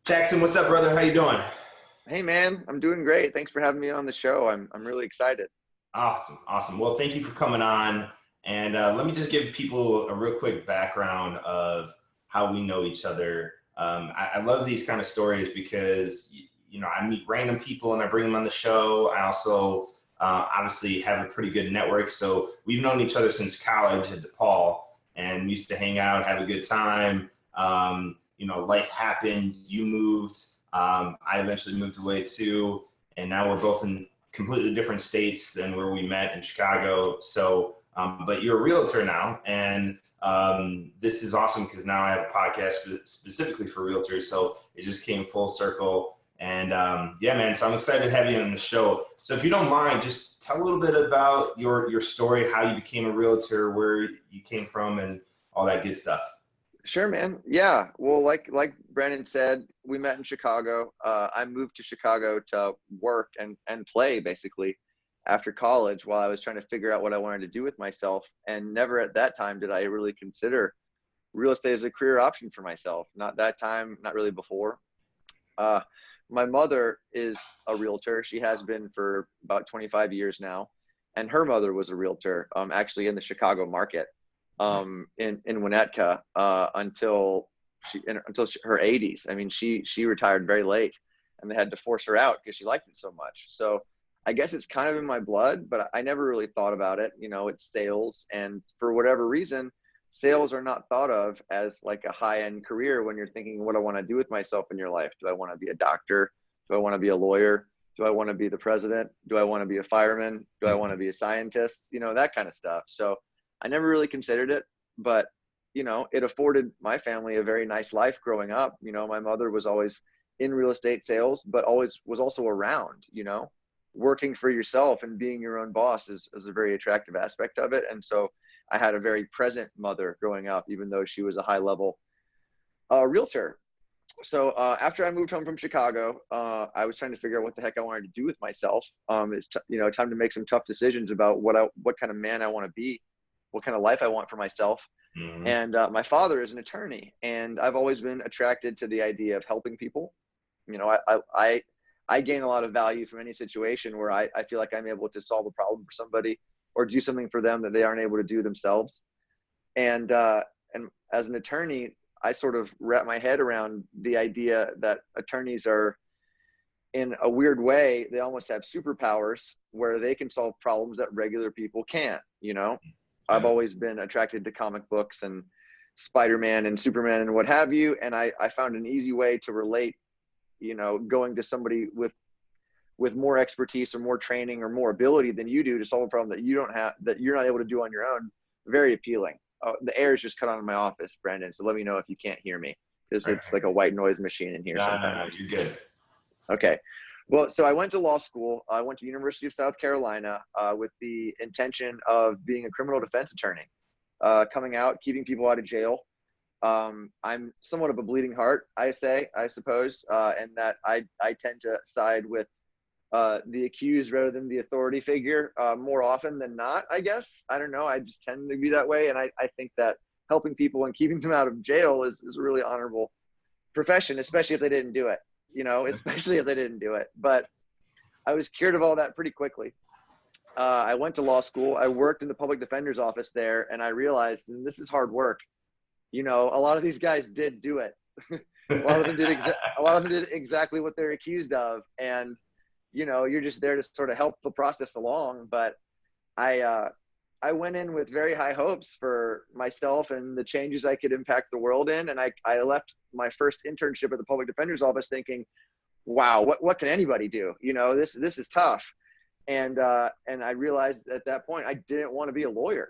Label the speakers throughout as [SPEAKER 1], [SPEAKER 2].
[SPEAKER 1] Jackson, what's up, brother? How you doing?
[SPEAKER 2] Hey man, I'm doing great. Thanks for having me on the show. I'm really excited.
[SPEAKER 1] Awesome, awesome. Well, thank you for coming on. And let me just give people a real quick background of how we know each other. I love these kind of stories because I meet random people and I bring them on the show. I also obviously have a pretty good network, so we've known each other since college at DePaul, and we used to hang out, have a good time. Life happened. You moved. I eventually moved away too, and now we're both in completely different states than where we met in Chicago. So, but you're a realtor now, and this is awesome because now I have a podcast specifically for realtors. So it just came full circle, and yeah, man. So I'm excited to have you on the show. So if you don't mind, just tell a little bit about your story, how you became a realtor, where you came from, and all that good stuff.
[SPEAKER 2] Sure, man. Yeah. Well, like Brandon said, we met in Chicago. I moved to Chicago to work and play basically after college while I was trying to figure out what I wanted to do with myself. And never at that time did I really consider real estate as a career option for myself. Not that time, not really before. My mother is a realtor. She has been for about 25 years now. And her mother was a realtor, actually in the Chicago market. In Winnetka until her 80s. I mean, she retired very late, and they had to force her out because she liked it so much. So I guess it's kind of in my blood, but I never really thought about it. It's sales, and for whatever reason, sales are not thought of as like a high-end career when you're thinking, what I want to do with myself in your life. Do I want to be a doctor? Do I want to be a lawyer? Do I want to be the president? Do I want to be a fireman? Do I want to be a scientist? That kind of stuff. So I never really considered it, but it afforded my family a very nice life growing up. My mother was always in real estate sales, but always was also around. Working for yourself and being your own boss is a very attractive aspect of it. And so I had a very present mother growing up, even though she was a high level realtor. So after I moved home from Chicago, I was trying to figure out what the heck I wanted to do with myself. It's time to make some tough decisions about what kind of man I want to be, what kind of life I want for myself.
[SPEAKER 1] Mm-hmm.
[SPEAKER 2] And my father is an attorney, and I've always been attracted to the idea of helping people. I gain a lot of value from any situation where I feel like I'm able to solve a problem for somebody or do something for them that they aren't able to do themselves. And as an attorney, I sort of wrap my head around the idea that attorneys are, in a weird way, they almost have superpowers where they can solve problems that regular people can't. I've always been attracted to comic books and Spider-Man and Superman and what have you. And I found an easy way to relate, going to somebody with more expertise or more training or more ability than you do to solve a problem that you don't have, that you're not able to do on your own. Very appealing. The air is just cut on in my office, Brandon. So let me know if you can't hear me, because it's like a white noise machine in here sometimes.
[SPEAKER 1] No, you're good.
[SPEAKER 2] Okay. Well, so I went to law school. I went to University of South Carolina with the intention of being a criminal defense attorney, coming out, keeping people out of jail. I'm somewhat of a bleeding heart, I suppose, and that I tend to side with the accused rather than the authority figure more often than not, I guess. I don't know. I just tend to be that way. And I think that helping people and keeping them out of jail is a really honorable profession, especially if they didn't do it. Especially if they didn't do it. But I was cured of all that pretty quickly. I went to law school. I worked in the public defender's office there, and I realized, and this is hard work. A lot of these guys did do it. a lot of them did exactly what they're accused of, and you're just there to sort of help the process along. But I went in with very high hopes for myself and the changes I could impact the world in. And I left my first internship at the public defender's office thinking, wow, what can anybody do? This is tough. And I realized at that point, I didn't want to be a lawyer,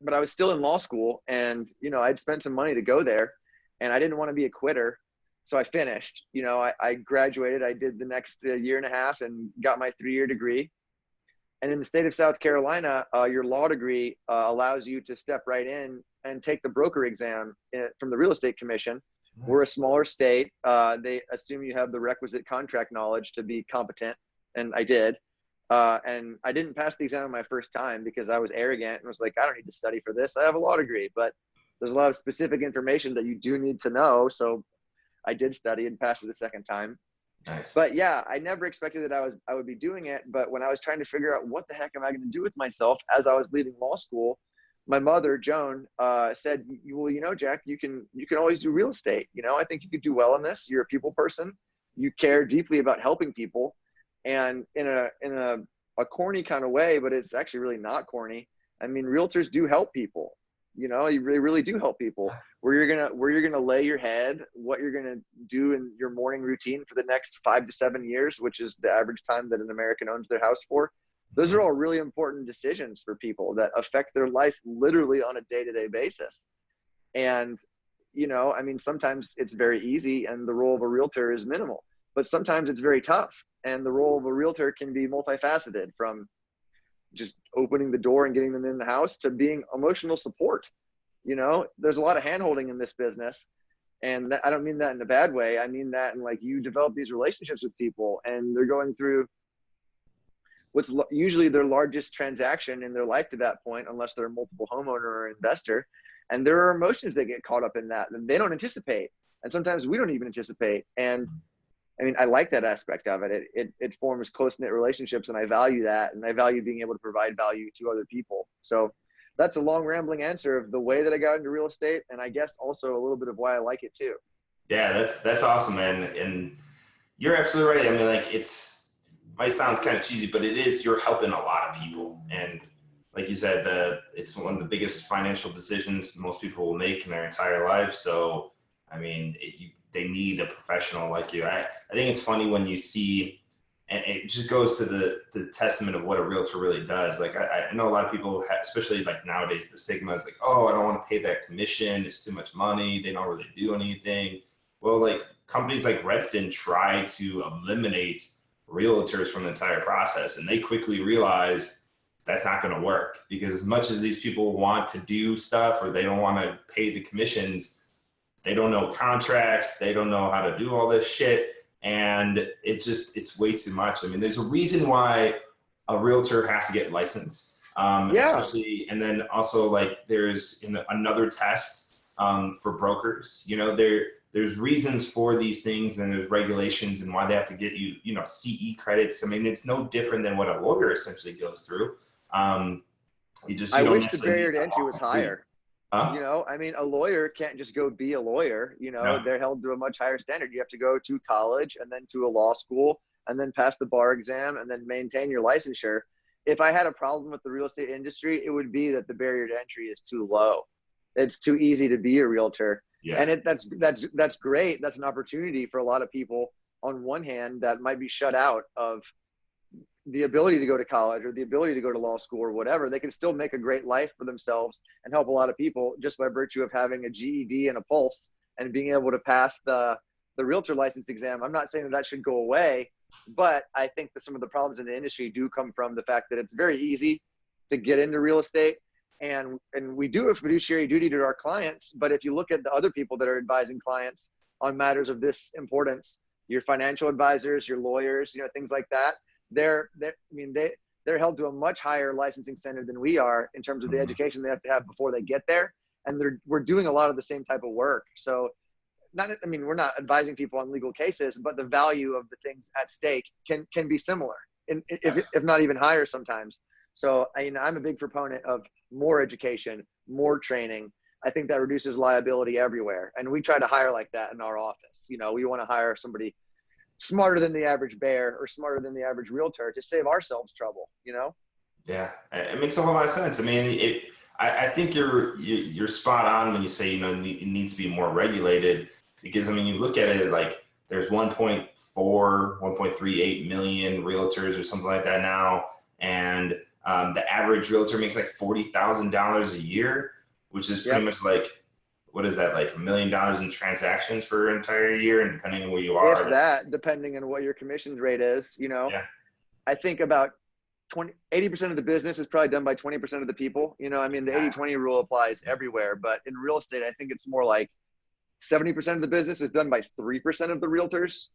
[SPEAKER 2] but I was still in law school, and, I'd spent some money to go there, and I didn't want to be a quitter. So I finished, I graduated. I did the next year and a half and got my 3-year degree. And in the state of South Carolina, your law degree allows you to step right in and take the broker exam from the Real Estate Commission. Nice. We're a smaller state. They assume you have the requisite contract knowledge to be competent, and I did. And I didn't pass the exam my first time because I was arrogant and was like, I don't need to study for this. I have a law degree, but there's a lot of specific information that you do need to know. So I did study and passed it the second time.
[SPEAKER 1] Nice.
[SPEAKER 2] But yeah, I never expected that I would be doing it. But when I was trying to figure out what the heck am I going to do with myself as I was leaving law school, my mother, Joan, said, well, Jack, you can always do real estate. I think you could do well in this. You're a people person. You care deeply about helping people. And in a corny kind of way, but it's actually really not corny. I mean, realtors do help people. You really do help people. Where you're gonna lay your head, what you're gonna do in your morning routine for the next 5 to 7 years, which is the average time that an American owns their house for. Those are all really important decisions for people that affect their life literally on a day-to-day basis. And, I mean, sometimes it's very easy and the role of a realtor is minimal, but sometimes it's very tough. And the role of a realtor can be multifaceted, from just opening the door and getting them in the house to being emotional support. There's a lot of handholding in this business. And I don't mean that in a bad way. I mean that in, like, you develop these relationships with people and they're going through what's usually their largest transaction in their life to that point, unless they're a multiple homeowner or investor. And there are emotions that get caught up in that and they don't anticipate. And sometimes we don't even anticipate. And I mean, I like that aspect of it. It forms close-knit relationships, and I value that. And I value being able to provide value to other people. So that's a long, rambling answer of the way that I got into real estate. And I guess also a little bit of why I like it too.
[SPEAKER 1] Yeah, that's awesome, man. And you're absolutely right. I mean, like, might sound kind of cheesy, but it is, you're helping a lot of people. And like you said, it's one of the biggest financial decisions most people will make in their entire life. So, I mean, they need a professional like you. I think it's funny when you see, and it just goes to the testament of what a realtor really does. Like, I know a lot of people, especially like nowadays, the stigma is like, oh, I don't want to pay that commission. It's too much money. They don't really do anything. Well, like, companies like Redfin try to eliminate realtors from the entire process. And they quickly realized that's not going to work, because as much as these people want to do stuff or they don't want to pay the commissions, they don't know contracts. They don't know how to do all this shit. And it's way too much. I mean, there's a reason why a realtor has to get licensed. Especially, and then also, like, there's another test for brokers. There's reasons for these things, and there's regulations and why they have to get you, CE credits. I mean, it's no different than what a lawyer essentially goes through. I
[SPEAKER 2] wish the barrier to entry was higher.
[SPEAKER 1] Huh?
[SPEAKER 2] I mean, a lawyer can't just go be a lawyer.
[SPEAKER 1] No.
[SPEAKER 2] They're held to a much higher standard. You have to go to college and then to a law school and then pass the bar exam and then maintain your licensure. If I had a problem with the real estate industry, it would be that the barrier to entry is too low. It's too easy to be a realtor.
[SPEAKER 1] Yeah.
[SPEAKER 2] And that's great. That's an opportunity for a lot of people on one hand that might be shut out of the ability to go to college or the ability to go to law school or whatever. They can still make a great life for themselves and help a lot of people just by virtue of having a GED and a pulse and being able to pass the realtor license exam. I'm not saying that should go away, but I think that some of the problems in the industry do come from the fact that it's very easy to get into real estate. And we do have fiduciary duty to our clients. But if you look at the other people that are advising clients on matters of this importance, your financial advisors, your lawyers, things like that, they're held to a much higher licensing standard than we are in terms of the education they have to have before they get there. And we're doing a lot of the same type of work. So we're not advising people on legal cases, but the value of the things at stake can be similar, if not even higher sometimes. So I'm a big proponent of more education, more training. I think that reduces liability everywhere. And we try to hire like that in our office. We want to hire somebody smarter than the average bear or smarter than the average realtor to save ourselves trouble,
[SPEAKER 1] Yeah, it makes a lot of sense. I mean, I think you're spot on when you say, it needs to be more regulated, because, I mean, you look at it like there's 1.38 million realtors or something like that now. And the average realtor makes like $40,000 a year, which is pretty much like, what is that, like $1 million in transactions for an entire year? And depending on where you are,
[SPEAKER 2] depending on what your commission rate is,
[SPEAKER 1] Yeah.
[SPEAKER 2] I think about 80% of the business is probably done by 20% of the people. The 80-20 rule applies everywhere, but in real estate, I think it's more like 70% of the business is done by 3% of the realtors,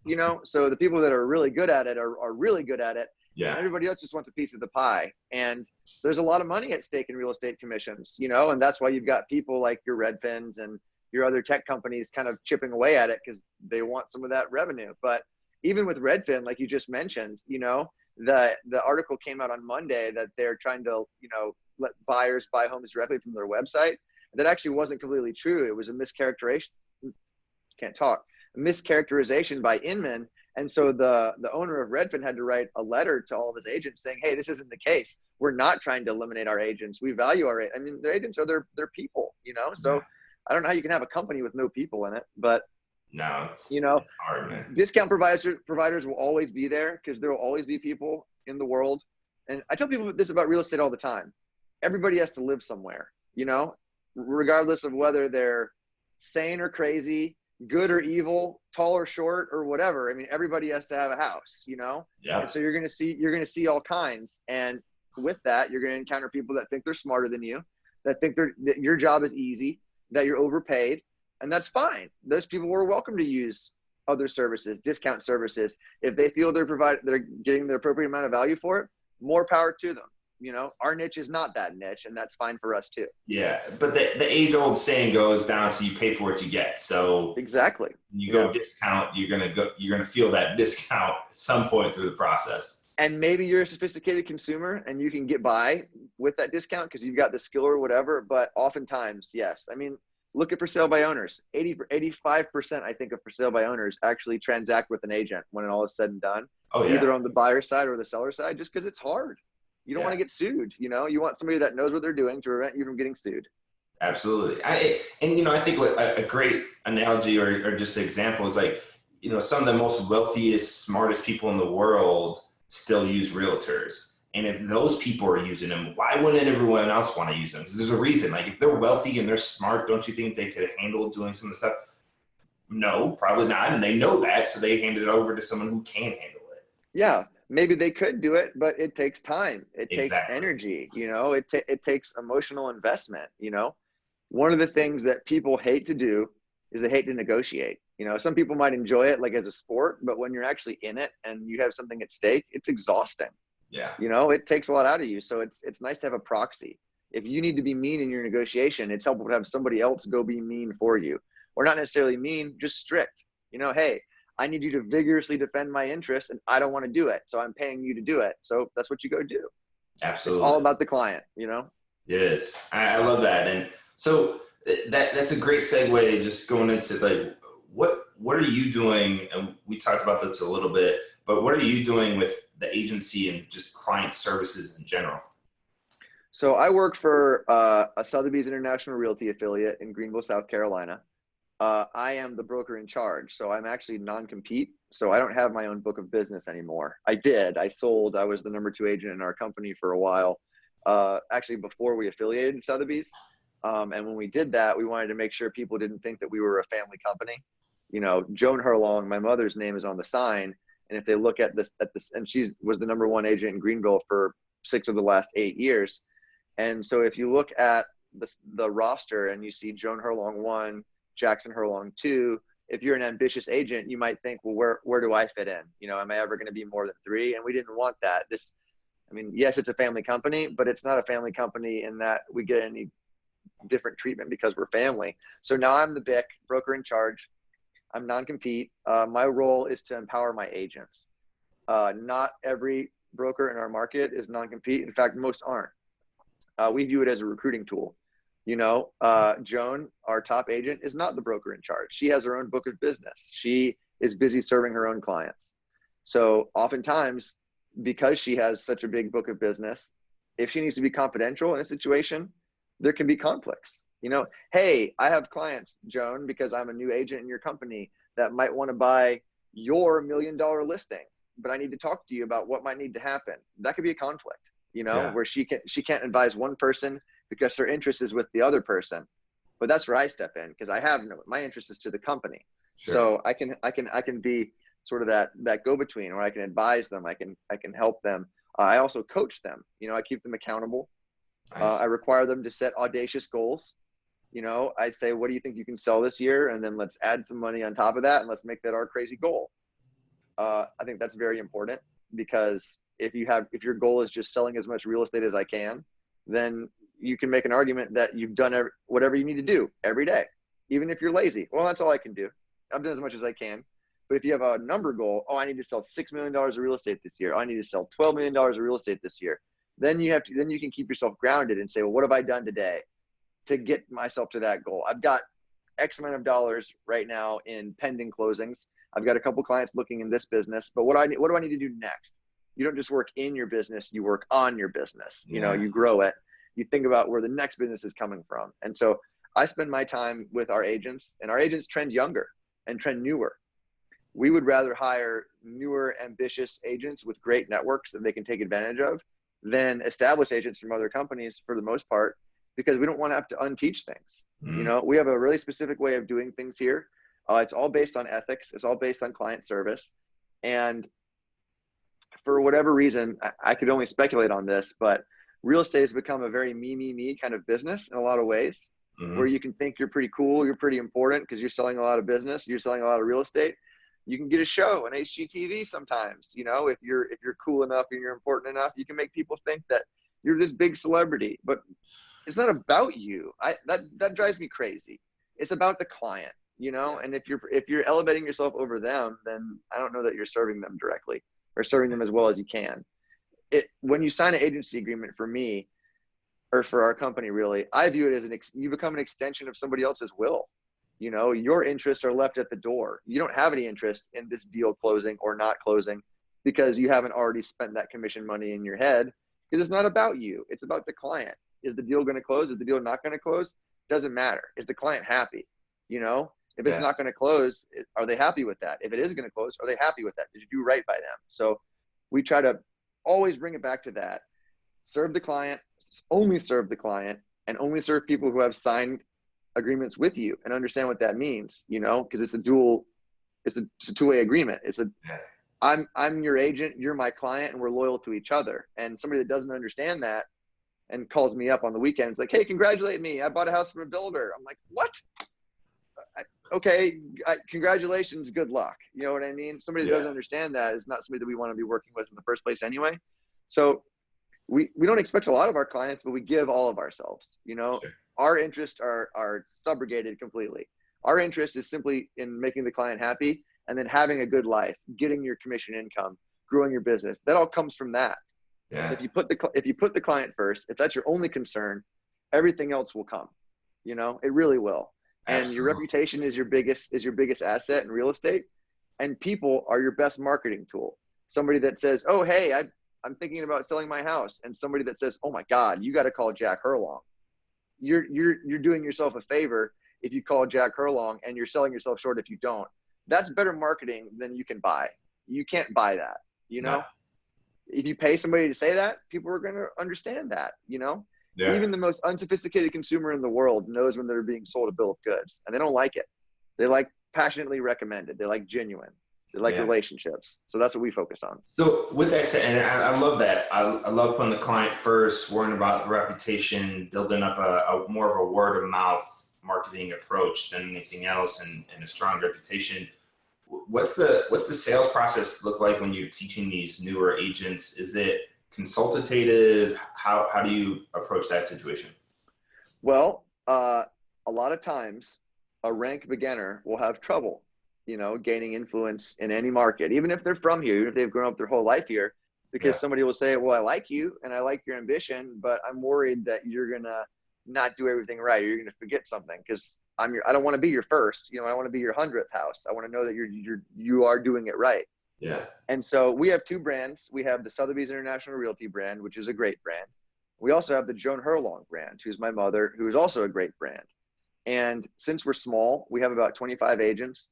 [SPEAKER 2] so the people that are really good at it are really good at it.
[SPEAKER 1] Yeah.
[SPEAKER 2] And everybody else just wants a piece of the pie. And there's a lot of money at stake in real estate commissions, and that's why you've got people like your Redfins and your other tech companies kind of chipping away at it because they want some of that revenue. But even with Redfin, like you just mentioned, the article came out on Monday that they're trying to, let buyers buy homes directly from their website. That actually wasn't completely true. It was a mischaracterization by Inman. And so the owner of Redfin had to write a letter to all of his agents saying, hey, this isn't the case. We're not trying to eliminate our agents. We value their agents are their people, So I don't know how you can have a company with no people in it, but
[SPEAKER 1] no, it's hard, man.
[SPEAKER 2] Discount providers will always be there because there will always be people in the world. And I tell people this about real estate all the time. Everybody has to live somewhere, regardless of whether they're sane or crazy, good or evil, tall or short or whatever. I mean, everybody has to have a house, Yeah. And so you're going to see all kinds. And with that, you're going to encounter people that think they're smarter than you, that think that your job is easy, that you're overpaid. And that's fine. Those people are welcome to use other services, discount services. If they feel they're getting the appropriate amount of value for it, more power to them. Our niche is not that niche, and that's fine for us too.
[SPEAKER 1] Yeah, but the age-old saying goes down to you pay for what you get. So
[SPEAKER 2] exactly,
[SPEAKER 1] you go discount, you're gonna feel that discount at some point through the process.
[SPEAKER 2] And maybe you're a sophisticated consumer and you can get by with that discount because you've got the skill or whatever. But oftentimes, yes. I mean, look at for sale by owners. 85%, I think, of for sale by owners actually transact with an agent when it all is said and done.
[SPEAKER 1] Oh, yeah.
[SPEAKER 2] Either on the buyer side or the seller side, just because it's hard. You don't want to get sued. You want somebody that knows what they're doing to prevent you from getting sued.
[SPEAKER 1] Absolutely. I think a great analogy or just an example is like, some of the most wealthiest, smartest people in the world still use realtors. And if those people are using them, why wouldn't everyone else want to use them? Because there's a reason. Like, if they're wealthy and they're smart, don't you think they could handle doing some of the stuff? No, probably not. And they know that, so they handed it over to someone who can handle it.
[SPEAKER 2] Yeah, maybe they could do it, but it takes time. It takes energy. It takes emotional investment. One of the things that people hate to do is they hate to negotiate. Some people might enjoy it like as a sport, but when you're actually in it and you have something at stake, it's exhausting.
[SPEAKER 1] Yeah.
[SPEAKER 2] It takes a lot out of you. So it's nice to have a proxy. If you need to be mean in your negotiation, it's helpful to have somebody else go be mean for you. Or not necessarily mean, just strict. Hey, I need you to vigorously defend my interests and I don't want to do it. So I'm paying you to do it. So that's what you go do.
[SPEAKER 1] Absolutely.
[SPEAKER 2] It's all about the client,
[SPEAKER 1] It is. I love that. And so that's a great segue, just going into like, what are you doing? And we talked about this a little bit, but what are you doing with the agency and just client services in general?
[SPEAKER 2] So I work for a Sotheby's International Realty affiliate in Greenville, South Carolina. I am the broker in charge. So I'm actually non-compete. So I don't have my own book of business anymore. I did. I sold. I was the number 2 agent in our company for a while, actually before we affiliated in Sotheby's. And when we did that, we wanted to make sure people didn't think that we were a family company. Joan Herlong, my mother's name is on the sign. And if they look at this, and she was the number 1 agent in Greenville for 6 of the last 8 years. And so if you look at the roster and you see Joan Herlong 1, Jackson Herlong 2, if you're an ambitious agent, you might think, well, where do I fit in? Am I ever going to be more than 3? And we didn't want that. Yes, it's a family company, but it's not a family company in that we get any different treatment because we're family. So now I'm the BIC, broker in charge. I'm non-compete. My role is to empower my agents. Not every broker in our market is non-compete. In fact, most aren't. We view it as a recruiting tool. Joan, our top agent, is not the broker in charge. She has her own book of business. She is busy serving her own clients. So oftentimes, because she has such a big book of business, if she needs to be confidential in a situation, there can be conflicts. Hey, I have clients, Joan, because I'm a new agent in your company that might want to buy your $1 million listing, but I need to talk to you about what might need to happen. That could be a conflict, where she can't advise one person because her interest is with the other person. But that's where I step in because my interest is to the company. Sure. So I can be sort of that go-between, where I can advise them. I can help them. I also coach them. I keep them accountable. Nice. I require them to set audacious goals. I say, what do you think you can sell this year? And then let's add some money on top of that and let's make that our crazy goal. I think that's very important because if your goal is just selling as much real estate as I can, then you can make an argument that you've done whatever you need to do every day. even if you're lazy. Well, that's all I can do. I've done as much as I can. But if you have a number goal, I need to sell $6 million of real estate this year. I need to sell $12 million of real estate this year. Then you can keep yourself grounded and say, well, what have I done today to get myself to that goal? I've got X amount of dollars right now in pending closings. I've got a couple clients looking in this business, but what do I need to do next? You don't just work in your business, you work on your business. You grow it. You think about where the next business is coming from. And so I spend my time with our agents, and our agents trend younger and trend newer. We would rather hire newer, ambitious agents with great networks that they can take advantage of than established agents from other companies for the most part, because we don't want to have to unteach things. We have a really specific way of doing things here. It's all based on ethics. It's all based on client service. And for whatever reason, I could only speculate on this, but real estate has become a very me kind of business in a lot of ways, where you can think you're pretty cool, you're pretty important because you're selling a lot of business, you're selling a lot of real estate. You can get a show on HGTV sometimes, if you're cool enough and you're important enough, you can make people think that you're this big celebrity, but it's not about you. That drives me crazy. It's about the client, and if you're elevating yourself over them, then I don't know that you're serving them directly or serving them as well as you can. When you sign an agency agreement for me or for our company, really, I view it as you become an extension of somebody else's will. Your interests are left at the door. You don't have any interest in this deal closing or not closing because you haven't already spent that commission money in your head, because it's not about you. It's about the client. Is the deal going to close? Is the deal not going to close? Doesn't matter. Is the client happy? If it's not going to close, are they happy with that? If it is going to close, are they happy with that? Did you do right by them? So we try to always bring it back to that. Serve the client, only serve the client, and only serve people who have signed agreements with you and understand what that means, because it's a two-way agreement. I'm your agent, you're my client, and we're loyal to each other. And somebody that doesn't understand that and calls me up on the weekends like, hey, congratulate me, I bought a house from a builder. I'm like, what? Okay, congratulations, good luck. You know what I mean? Somebody that doesn't understand that is not somebody that we want to be working with in the first place anyway. So we don't expect a lot of our clients, but we give all of ourselves. Sure. Our interests are subrogated completely. Our interest is simply in making the client happy and then having a good life, getting your commission income, growing your business. That all comes from that. Yeah. So if you put the client first, if that's your only concern, everything else will come. It really will. And Absolutely. Your reputation is your biggest asset in real estate, and people are your best marketing tool. Somebody that says, oh, hey, I'm thinking about selling my house, and somebody that says, oh my God, you got to call Jack Herlong. You're doing yourself a favor if you call Jack Herlong, and you're selling yourself short if you don't. That's better marketing than you can buy. You can't buy that, No. If you pay somebody to say that, people are going to understand that, Yeah. Even the most unsophisticated consumer in the world knows when they're being sold a bill of goods, and they don't like it. They like passionately recommended. They like genuine. They like relationships. So that's what we focus on.
[SPEAKER 1] So with that said, and I love that. I love putting the client first, worrying about the reputation, building up a more of a word of mouth marketing approach than anything else, and a strong reputation. What's the sales process look like when you're teaching these newer agents? Is it consultative? How do you approach that situation?
[SPEAKER 2] Well, a lot of times a rank beginner will have trouble, gaining influence in any market, even if they're from here, even if they've grown up their whole life here, because somebody will say, well, I like you and I like your ambition, but I'm worried that you're going to not do everything right. Or you're going to forget something because I don't want to be your first, I want to be your 100th house. I want to know that you are doing it right.
[SPEAKER 1] Yeah.
[SPEAKER 2] And so we have two brands. We have the Sotheby's International Realty brand, which is a great brand. We also have the Joan Herlong brand, who's my mother, who is also a great brand. And since we're small, we have about 25 agents.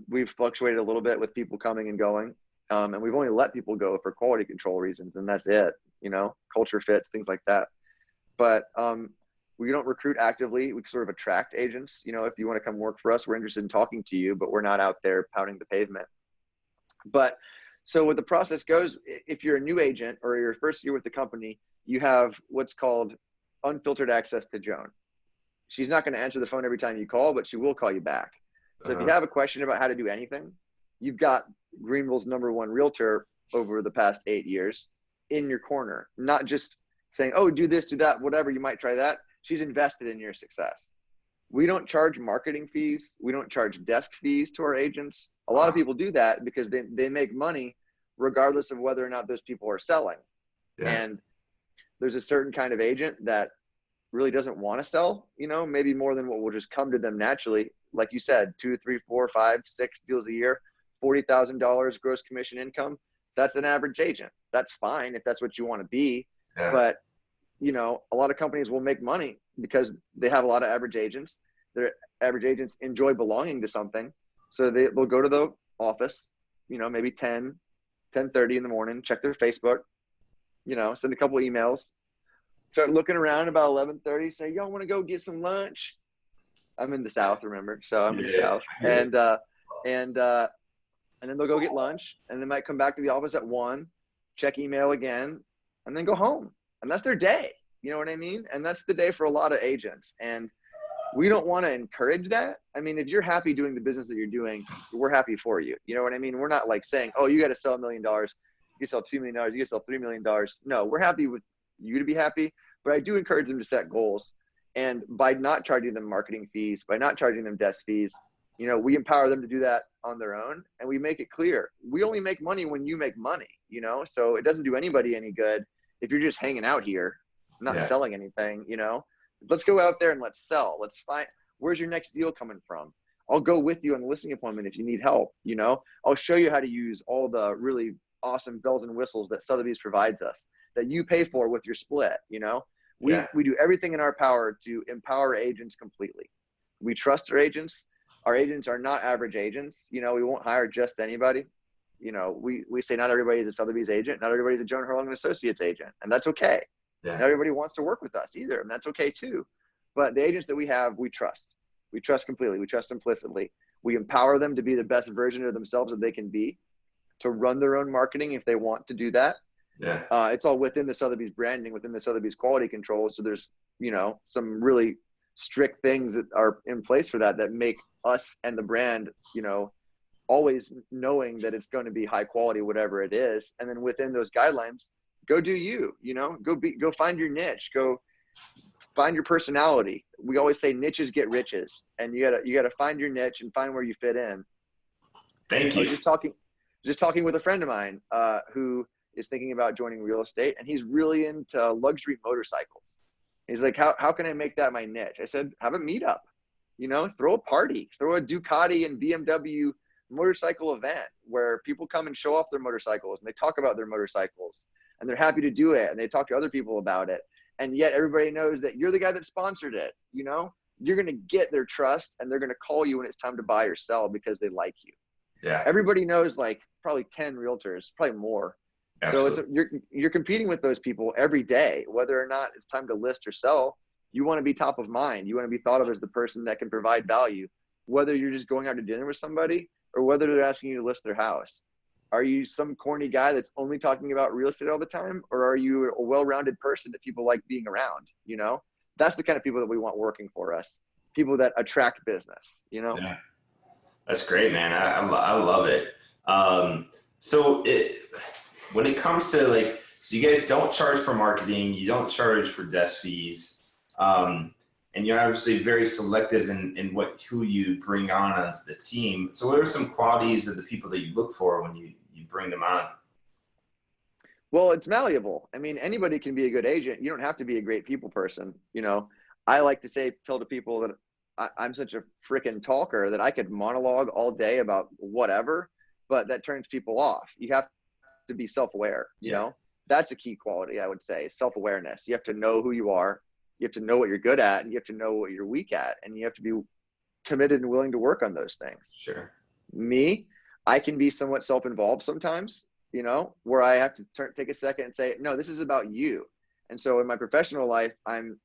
[SPEAKER 2] We've fluctuated a little bit with people coming and going. And we've only let people go for quality control reasons. And that's it, culture fits, things like that. But we don't recruit actively. We sort of attract agents. If you want to come work for us, we're interested in talking to you, but we're not out there pounding the pavement. But so what the process goes, if you're a new agent or your first year with the company, you have what's called unfiltered access to Joan. She's not going to answer the phone every time you call, but she will call you back. So if you have a question about how to do anything, you've got Greenville's #1 realtor over the past 8 years in your corner, not just saying, oh, do this, do that, whatever, you might try that. She's invested in your success. We don't charge marketing fees. We don't charge desk fees to our agents. A lot of
[SPEAKER 1] Wow.
[SPEAKER 2] people do that because they make money regardless of whether or not those people are selling.
[SPEAKER 1] Yeah.
[SPEAKER 2] And there's a certain kind of agent that really doesn't want to sell, maybe more than what will just come to them naturally. Like you said, 2, 3, 4, 5, 6 deals a year, $40,000 gross commission income. That's an average agent. That's fine if that's what you want to be.
[SPEAKER 1] Yeah.
[SPEAKER 2] But, a lot of companies will make money because they have a lot of average agents. Their average agents enjoy belonging to something. So they'll go to the office, maybe 10:30 in the morning, check their Facebook, send a couple emails, start looking around about 11:30, say, yo, I want to go get some lunch. I'm in the South, remember? So I'm in the
[SPEAKER 1] Yeah.
[SPEAKER 2] South.
[SPEAKER 1] I get it.
[SPEAKER 2] And then they'll go get lunch, and they might come back to the office at 1, check email again, and then go home. And that's their day. You know what I mean? And that's the day for a lot of agents. And we don't want to encourage that. I mean, if you're happy doing the business that you're doing, we're happy for you. You know what I mean? We're not like saying, oh, you got to sell $1 million. You can sell $2 million. You can sell $3 million. No, we're happy with you to be happy. But I do encourage them to set goals. And by not charging them marketing fees, by not charging them desk fees, we empower them to do that on their own. And we make it clear, we only make money when you make money, so it doesn't do anybody any good if you're just hanging out here, not
[SPEAKER 1] Yeah.
[SPEAKER 2] selling anything, Let's go out there and let's sell. Let's find, where's your next deal coming from? I'll go with you on the listing appointment if you need help, I'll show you how to use all the really awesome bells and whistles that Sotheby's provides us that you pay for with your split,
[SPEAKER 1] Yeah.
[SPEAKER 2] We do everything in our power to empower agents completely. We trust our agents. Our agents are not average agents. We won't hire just anybody. We say not everybody is a Sotheby's agent. Not everybody is a Joan Herlong Associates agent. And that's okay.
[SPEAKER 1] Yeah.
[SPEAKER 2] Not everybody wants to work with us either. And that's okay too. But the agents that we have, we trust. We trust completely. We trust implicitly. We empower them to be the best version of themselves that they can be, to run their own marketing if they want to do that.
[SPEAKER 1] Yeah.
[SPEAKER 2] It's all within the Sotheby's branding, within the Sotheby's quality control. So there's, some really strict things that are in place for that make us and the brand, always knowing that it's going to be high quality, whatever it is. And then within those guidelines, go do you, go find your niche, go find your personality. We always say niches get riches, and you gotta find your niche and find where you fit in.
[SPEAKER 1] Thank
[SPEAKER 2] I
[SPEAKER 1] you.
[SPEAKER 2] was just talking with a friend of mine who is thinking about joining real estate, and he's really into luxury motorcycles. He's like, how can I make that my niche? I said, have a meetup, throw a party, throw a Ducati and BMW motorcycle event where people come and show off their motorcycles and they talk about their motorcycles and they're happy to do it and they talk to other people about it. And yet everybody knows that you're the guy that sponsored it. You're going to get their trust and they're going to call you when it's time to buy or sell because they like you.
[SPEAKER 1] Yeah.
[SPEAKER 2] Everybody knows like probably 10 realtors, probably more.
[SPEAKER 1] Absolutely.
[SPEAKER 2] So you're competing with those people every day, whether or not it's time to list or sell. You want to be top of mind. You want to be thought of as the person that can provide value, whether you're just going out to dinner with somebody or whether they're asking you to list their house. Are you some corny guy that's only talking about real estate all the time? Or are you a well-rounded person that people like being around? That's the kind of people that we want working for us. People that attract business,
[SPEAKER 1] Yeah. That's great, man. I love it. When it comes to so you guys don't charge for marketing, you don't charge for desk fees, and you're obviously very selective in who you bring onto the team. So what are some qualities of the people that you look for when you bring them on?
[SPEAKER 2] Well, it's malleable. I mean, anybody can be a good agent. You don't have to be a great people person. I like to tell to people that I'm such a freaking talker that I could monologue all day about whatever, but that turns people off. You have to be self-aware, That's a key quality, I would say, self-awareness. You have to know who you are. You have to know what you're good at, and you have to know what you're weak at, and you have to be committed and willing to work on those things.
[SPEAKER 1] Sure.
[SPEAKER 2] Me, I can be somewhat self-involved sometimes, where I have to take a second and say, no, this is about you. And so in my professional life, I'm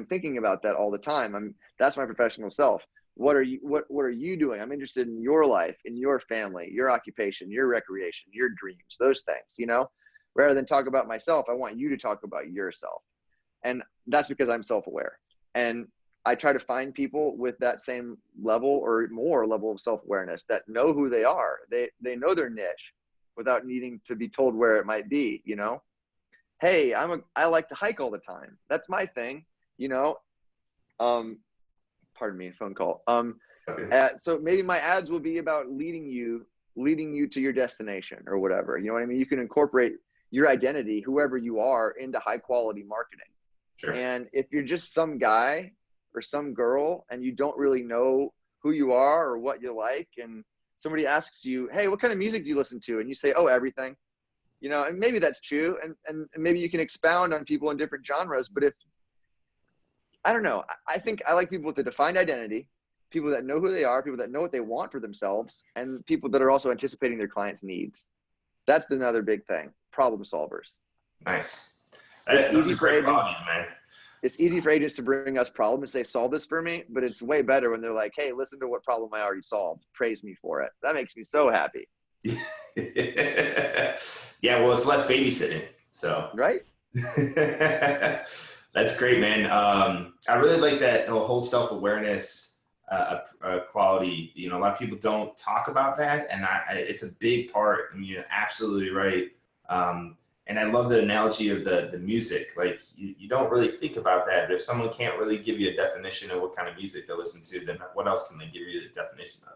[SPEAKER 2] thinking about that all the time. That's my professional self. What are you doing? I'm interested in your life, in your family, your occupation, your recreation, your dreams, those things, rather than talk about myself. I want you to talk about yourself. And that's because I'm self-aware. And I try to find people with that same level or more level of self-awareness that know who they are. They know their niche without needing to be told where it might be, Hey, I like to hike all the time. That's my thing, pardon me, phone call. So maybe my ads will be about leading you to your destination or whatever. You know what I mean? You can incorporate your identity, whoever you are, into high quality marketing.
[SPEAKER 1] Sure.
[SPEAKER 2] And if you're just some guy or some girl and you don't really know who you are or what you like, and somebody asks you, hey, what kind of music do you listen to? And you say, oh, everything. You know, and maybe that's true. And maybe you can expound on people in different genres. But I don't know, I think I like people with a defined identity, people that know who they are, people that know what they want for themselves, and people that are also anticipating their clients' needs. That's another big thing. Problem solvers.
[SPEAKER 1] Nice.
[SPEAKER 2] Those are
[SPEAKER 1] great qualities, man.
[SPEAKER 2] It's easy for agents to bring us problems and say, solve this for me. But it's way better when they're like, hey, listen to what problem I already solved. Praise me for it. That makes me so happy.
[SPEAKER 1] Yeah, well, it's less babysitting. So.
[SPEAKER 2] Right?
[SPEAKER 1] That's great, man. I really like that whole self-awareness quality. You know, a lot of people don't talk about that, and it's a big part. I mean, you're absolutely right. And I love the analogy of the music. Like, you don't really think about that, but if someone can't really give you a definition of what kind of music they listen to, then what else can they give you the definition of?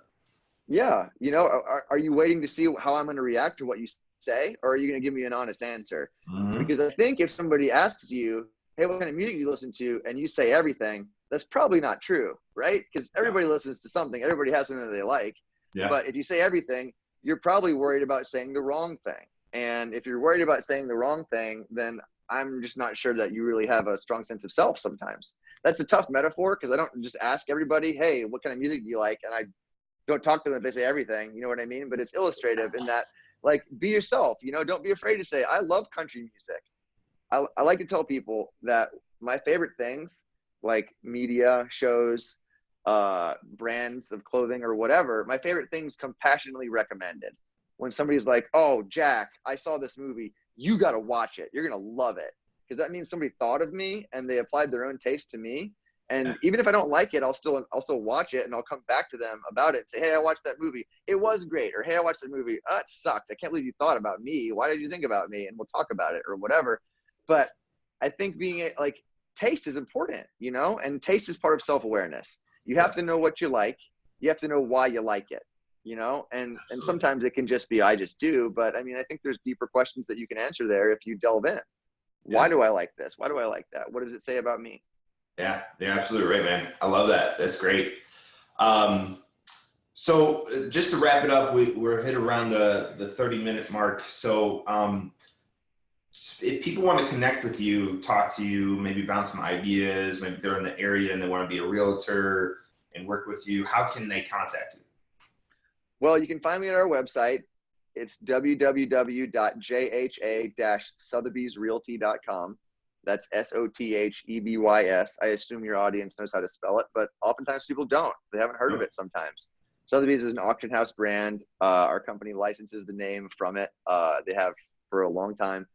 [SPEAKER 2] Yeah. You know, are you waiting to see how I'm going to react to what you say, or are you going to give me an honest answer?
[SPEAKER 1] Mm-hmm.
[SPEAKER 2] Because I think if somebody asks you, hey, what kind of music do you listen to? And you say everything, that's probably not true, right? Because everybody listens to something. Everybody has something that they like. Yeah. But if you say everything, you're probably worried about saying the wrong thing. And if you're worried about saying the wrong thing, then I'm just not sure that you really have a strong sense of self sometimes. That's a tough metaphor, because I don't just ask everybody, hey, what kind of music do you like? And I don't talk to them if they say everything, you know what I mean? But it's illustrative in that, like, be yourself, you know, don't be afraid to say, I love country music. I like to tell people that my favorite things, like media, shows, brands of clothing or whatever, my favorite things come passionately recommended. When somebody's like, oh, Jack, I saw this movie, you got to watch it. You're going to love it. Because that means somebody thought of me and they applied their own taste to me. And even if I don't like it, I'll still watch it, and I'll come back to them about it and say, hey, I watched that movie. It was great. Or, hey, I watched that movie. Oh, it sucked. I can't believe you thought about me. Why did you think about me? And we'll talk about it or whatever. But I think taste is important, you know, and taste is part of self-awareness. You have to know what you like. You have to know why you like it, you know, and sometimes it can just be, I just do. But I mean, I think there's deeper questions that you can answer there if you delve in. Yeah. Why do I like this? Why do I like that? What does it say about me?
[SPEAKER 1] Yeah, you're absolutely right, man. I love that. That's great. So just to wrap it up, we're hit around the 30-minute mark. So if people want to connect with you, talk to you, maybe bounce some ideas, maybe they're in the area and they want to be a realtor and work with you, how can they contact you?
[SPEAKER 2] Well, you can find me at our website. It's www.jha-sotheby'srealty.com. That's SOTHEBYS. I assume your audience knows how to spell it, but oftentimes people don't. They haven't heard of it sometimes. Sotheby's is an auction house brand. Our company licenses the name from it. They have for a long time.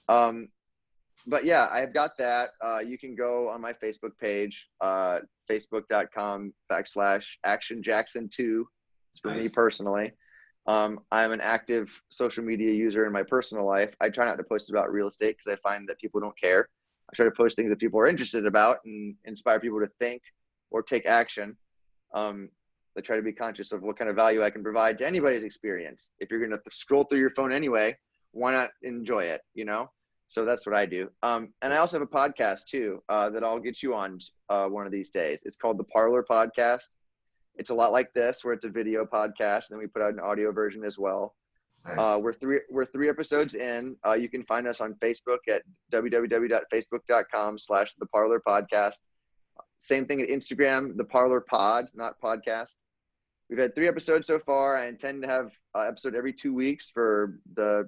[SPEAKER 2] But yeah, I've got that. You can go on my Facebook page, facebook.com/actionjackson2. It's for me personally. I'm an active social media user in my personal life. I try not to post about real estate because I find that people don't care. I try to post things that people are interested about and inspire people to think or take action. I try to be conscious of what kind of value I can provide to anybody's experience. If you're going to scroll through your phone anyway, why not enjoy it, you know? So that's what I do. And I also have a podcast too, that I'll get you on one of these days. It's called the Parlor Podcast. It's a lot like this, where it's a video podcast, and then we put out an audio version as well. Nice. We're three episodes in. You can find us on Facebook at www.facebook.com/theparlorpodcast. Same thing at Instagram, the Parlor Pod, not podcast. We've had 3 episodes so far. I intend to have an episode every 2 weeks for the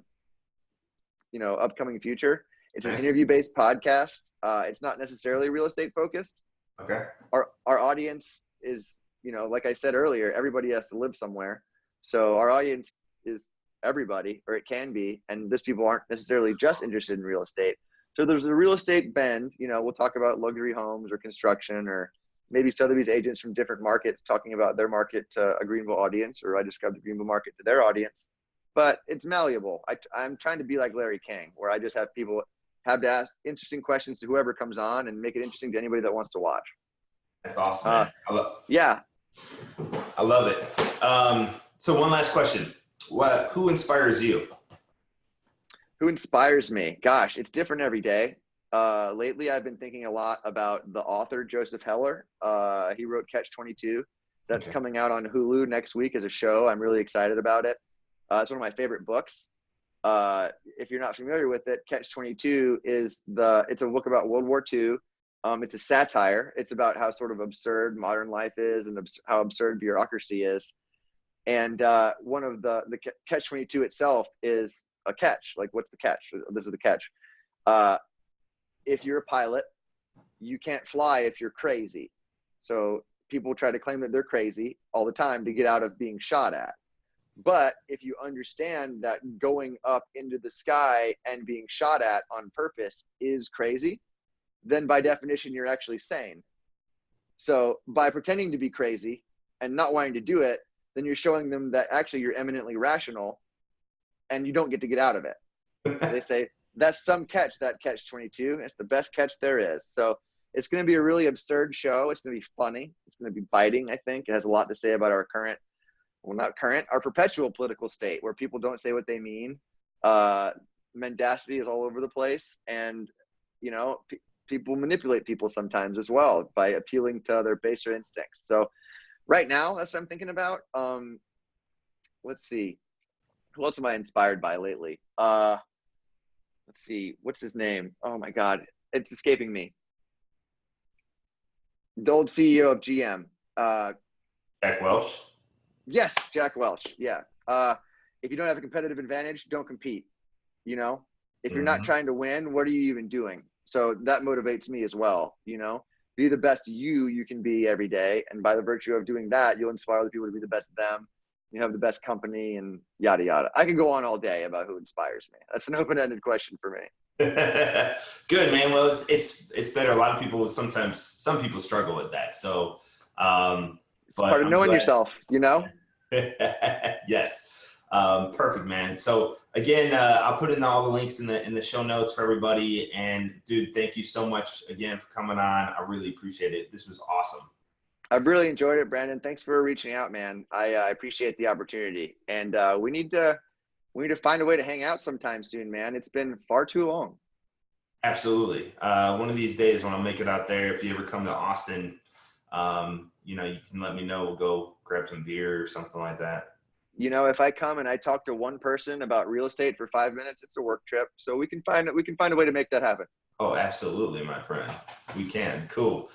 [SPEAKER 2] upcoming future. It's an interview-based podcast. It's not necessarily real estate focused.
[SPEAKER 1] Okay.
[SPEAKER 2] Our audience is, like I said earlier, everybody has to live somewhere. So our audience is everybody, or it can be, and those people aren't necessarily just interested in real estate. So there's a real estate bend. We'll talk about luxury homes or construction, or maybe Sotheby's agents from different markets talking about their market to a Greenville audience, or I describe the Greenville market to their audience. But it's malleable. I'm trying to be like Larry King, where I just have people have to ask interesting questions to whoever comes on and make it interesting to anybody that wants to watch.
[SPEAKER 1] That's awesome, man.
[SPEAKER 2] Yeah.
[SPEAKER 1] I love it. So one last question. Who inspires you?
[SPEAKER 2] Who inspires me? Gosh, it's different every day. Lately, I've been thinking a lot about the author, Joseph Heller. He wrote Catch-22. That's coming out on Hulu next week as a show. I'm really excited about it. It's one of my favorite books. If you're not familiar with it, Catch-22 it's a book about World War II. It's a satire. It's about how sort of absurd modern life is and how absurd bureaucracy is. And one of the Catch-22 itself is a catch. Like, what's the catch? This is the catch. If you're a pilot, you can't fly if you're crazy. So people try to claim that they're crazy all the time to get out of being shot at. But if you understand that going up into the sky and being shot at on purpose is crazy, then by definition, you're actually sane. So by pretending to be crazy and not wanting to do it, then you're showing them that actually you're eminently rational and you don't get to get out of it. They say, that's some catch, that Catch-22. It's the best catch there is. So it's going to be a really absurd show. It's going to be funny. It's going to be biting, I think. It has a lot to say about our our perpetual political state where people don't say what they mean. Mendacity is all over the place. And, people manipulate people sometimes as well by appealing to their baser instincts. So right now, that's what I'm thinking about. Let's see. Who else am I inspired by lately? Let's see. What's his name? Oh, my God. It's escaping me. The old CEO of GM.
[SPEAKER 1] Jack Welch?
[SPEAKER 2] Yes, Jack Welch. Yeah. If you don't have a competitive advantage, don't compete. If you're not trying to win, what are you even doing? So that motivates me as well. Be the best you can be every day. And by the virtue of doing that, you'll inspire other people to be the best of them. You have the best company and yada, yada. I could go on all day about who inspires me. That's an open-ended question for me.
[SPEAKER 1] Good, man. Well, it's better. A lot of people, some people struggle with that. So,
[SPEAKER 2] it's part of knowing yourself,
[SPEAKER 1] Yes. Perfect, man. So again, I'll put in all the links in the show notes for everybody. And dude, thank you so much again for coming on. I really appreciate it. This was awesome.
[SPEAKER 2] I've really enjoyed it, Brandon. Thanks for reaching out, man. I appreciate the opportunity. And we need to find a way to hang out sometime soon, man. It's been far too long.
[SPEAKER 1] Absolutely. One of these days when I make it out there, if you ever come to Austin, you can let me know. We'll go grab some beer or something like that.
[SPEAKER 2] If I come and I talk to one person about real estate for 5 minutes, it's a work trip. So we can find a way to make that happen.
[SPEAKER 1] Oh, absolutely, my friend. We can. Cool.